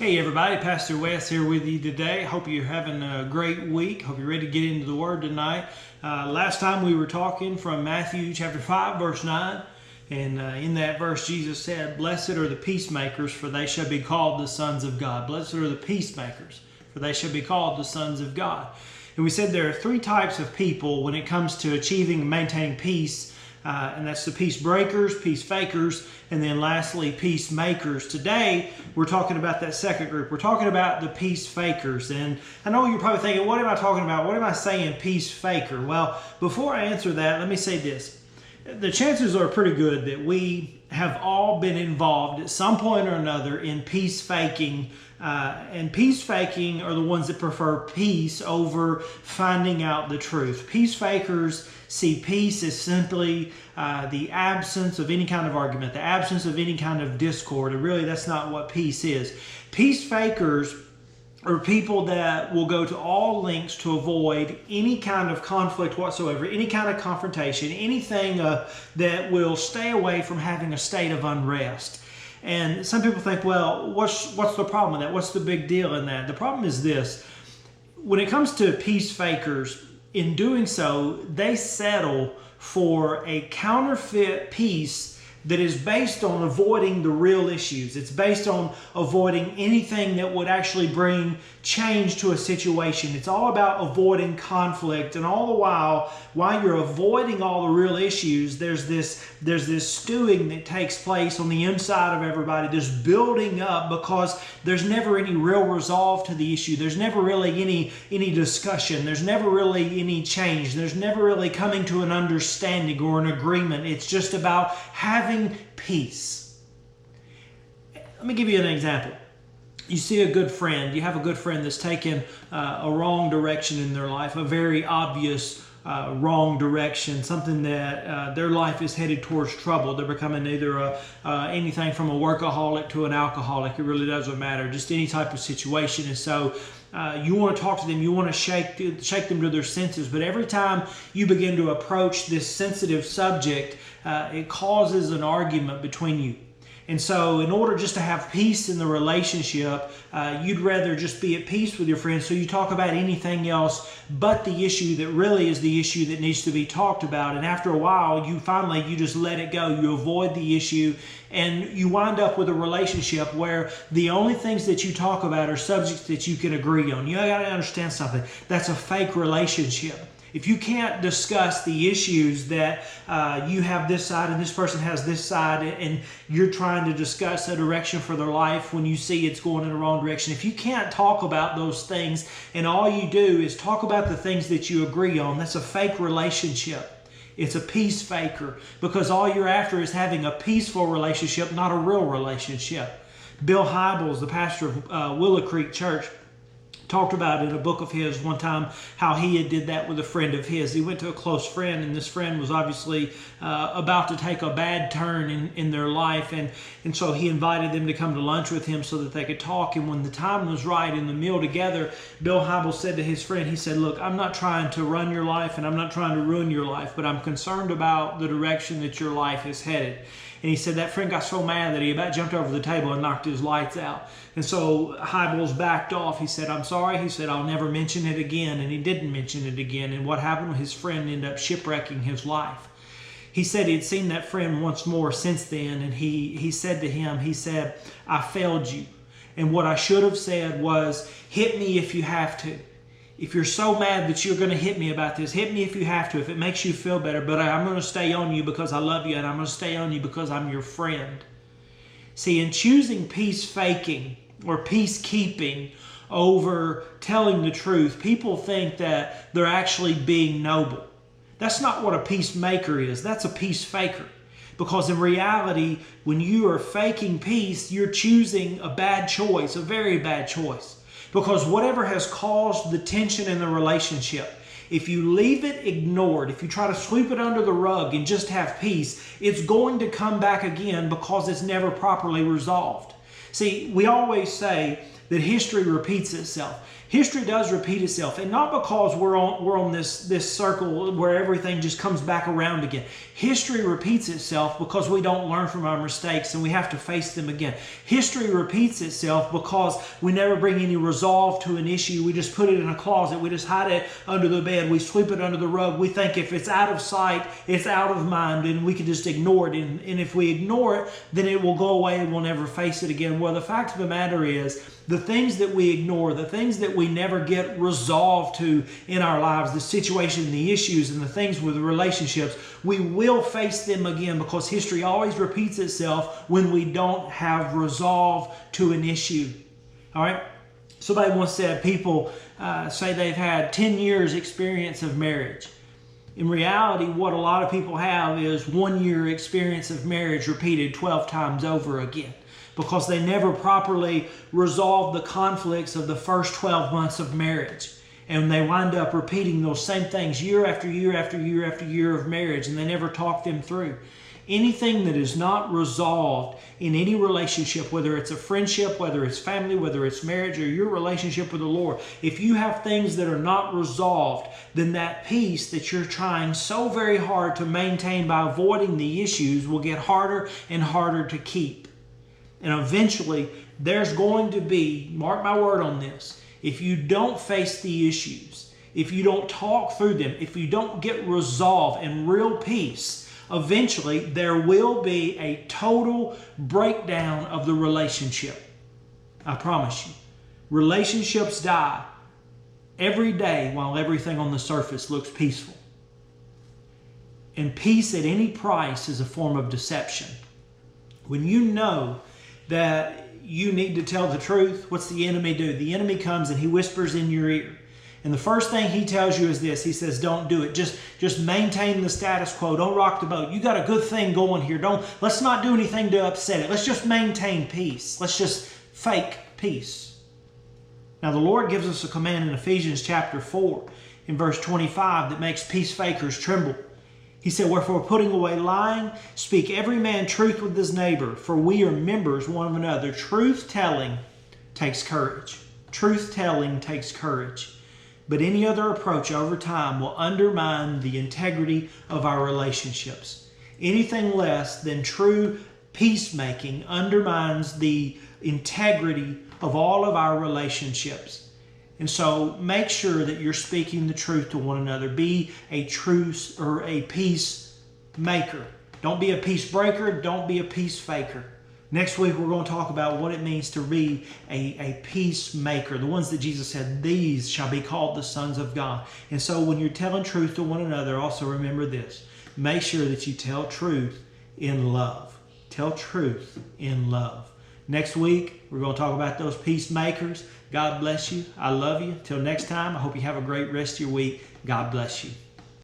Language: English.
Hey everybody, Pastor Wes here with you today. Hope you're having a great week. Hope you're ready to get into the Word tonight. Last time we were talking from Matthew chapter 5 verse 9. And in that verse Jesus said, "Blessed are the peacemakers, for they shall be called the sons of God." Blessed are the peacemakers, for they shall be called the sons of God. And we said there are three types of people when it comes to achieving and maintaining peace. And that's the peace breakers, peace fakers, and then lastly, peacemakers. Today, we're talking about that second group. We're talking about the peace fakers. And I know you're probably thinking, what am I talking about? What am I saying, peace faker? Well, before I answer that, let me say this. The chances are pretty good that we have all been involved at some point or another in peace faking. And peace faking are the ones that prefer peace over finding out the truth. Peace fakers see peace as simply the absence of any kind of argument, the absence of any kind of discord. And really, that's not what peace is. Peace fakers are people that will go to all lengths to avoid any kind of conflict whatsoever, any kind of confrontation, anything that will stay away from having a state of unrest. And some people think, well, what's the problem with that? What's the big deal in that? The problem is this. When it comes to peace fakers, in doing so, they settle for a counterfeit peace that is based on avoiding the real issues. It's based on avoiding anything that would actually bring change to a situation. It's all about avoiding conflict, and all the while you're avoiding all the real issues, there's this stewing that takes place on the inside of everybody, this building up, because there's never any real resolve to the issue. There's never really any discussion. There's never really any change. There's never really coming to an understanding or an agreement. It's just about having peace. Let me give you an example. You see a good friend. You have a good friend that's taken a wrong direction in their life, a very obvious wrong direction, something that their life is headed towards trouble. They're becoming either anything from a workaholic to an alcoholic. It really doesn't matter. Just any type of situation. And so you want to talk to them. You want to shake them to their senses. But every time you begin to approach this sensitive subject, it causes an argument between you. And so in order just to have peace in the relationship, you'd rather just be at peace with your friends. So you talk about anything else but the issue that really is the issue that needs to be talked about. And after a while, you just let it go. You avoid the issue, and you wind up with a relationship where the only things that you talk about are subjects that you can agree on. You got to understand something. That's a fake relationship. If you can't discuss the issues that you have this side and this person has this side, and you're trying to discuss a direction for their life when you see it's going in the wrong direction, if you can't talk about those things and all you do is talk about the things that you agree on, that's a fake relationship. It's a peace faker, because all you're after is having a peaceful relationship, not a real relationship. Bill Hybels, the pastor of Willow Creek Church, talked about in a book of his one time how he did that with a friend of his. He went to a close friend, and this friend was obviously about to take a bad turn in their life, and so he invited them to come to lunch with him so that they could talk. And when the time was right in the meal together, Bill Hybels said to his friend, he said, "Look, I'm not trying to run your life and I'm not trying to ruin your life, but I'm concerned about the direction that your life is headed." And he said that friend got so mad that he about jumped over the table and knocked his lights out. And so Hybels backed off. He said, "I'm sorry." He said, "I'll never mention it again." And he didn't mention it again. And what happened? His friend ended up shipwrecking his life. He said he had seen that friend once more since then. And he said to him, he said, "I failed you. And what I should have said was, hit me if you have to. If you're so mad that you're going to hit me about this, hit me if you have to, if it makes you feel better. But I'm going to stay on you because I love you, and I'm going to stay on you because I'm your friend." See, in choosing peace faking or peacekeeping over telling the truth, people think that they're actually being noble. That's not what a peacemaker is. That's a peace faker. Because in reality, when you are faking peace, you're choosing a bad choice, a very bad choice. Because whatever has caused the tension in the relationship, if you leave it ignored, if you try to sweep it under the rug and just have peace, it's going to come back again because it's never properly resolved. See, we always say that history repeats itself. History does repeat itself, and not because we're on this circle where everything just comes back around again. History repeats itself because we don't learn from our mistakes and we have to face them again. History repeats itself because we never bring any resolve to an issue. We just put it in a closet. We just hide it under the bed. We sweep it under the rug. We think if it's out of sight, it's out of mind, and we can just ignore it. And if we ignore it, then it will go away and we'll never face it again. Well, the fact of the matter is, the things that we ignore, the things that we never get resolved to in our lives, the situation, the issues, and the things with the relationships, we will face them again, because history always repeats itself when we don't have resolve to an issue. All right? Somebody once said people say they've had 10 years experience of marriage. In reality, what a lot of people have is 1 year experience of marriage repeated 12 times over again, because they never properly resolved the conflicts of the first 12 months of marriage. And they wind up repeating those same things year after year after year after year of marriage, and they never talk them through. Anything that is not resolved in any relationship, whether it's a friendship, whether it's family, whether it's marriage, or your relationship with the Lord, if you have things that are not resolved, then that peace that you're trying so very hard to maintain by avoiding the issues will get harder and harder to keep. And eventually, there's going to be, mark my word on this, if you don't face the issues, if you don't talk through them, if you don't get resolve and real peace, eventually there will be a total breakdown of the relationship. I promise you. Relationships die every day while everything on the surface looks peaceful. And peace at any price is a form of deception. When you know that you need to tell the truth, what's the enemy do? The enemy comes and he whispers in your ear. And the first thing he tells you is this. He says, don't do it. Just maintain the status quo. Don't rock the boat. You got a good thing going here. Let's not do anything to upset it. Let's just maintain peace. Let's just fake peace. Now the Lord gives us a command in Ephesians chapter 4 in verse 25 that makes peace fakers tremble. He said, wherefore, putting away lying, speak every man truth with his neighbor, for we are members one of another. Truth-telling takes courage. Truth-telling takes courage. But any other approach over time will undermine the integrity of our relationships. Anything less than true peacemaking undermines the integrity of all of our relationships. And so make sure that you're speaking the truth to one another. Be a truce or a peacemaker. Don't be a peace breaker. Don't be a peace faker. Next week, we're going to talk about what it means to be a peacemaker. The ones that Jesus said, these shall be called the sons of God. And so when you're telling truth to one another, also remember this. Make sure that you tell truth in love. Tell truth in love. Next week, we're going to talk about those peacemakers. God bless you. I love you. Till next time, I hope you have a great rest of your week. God bless you.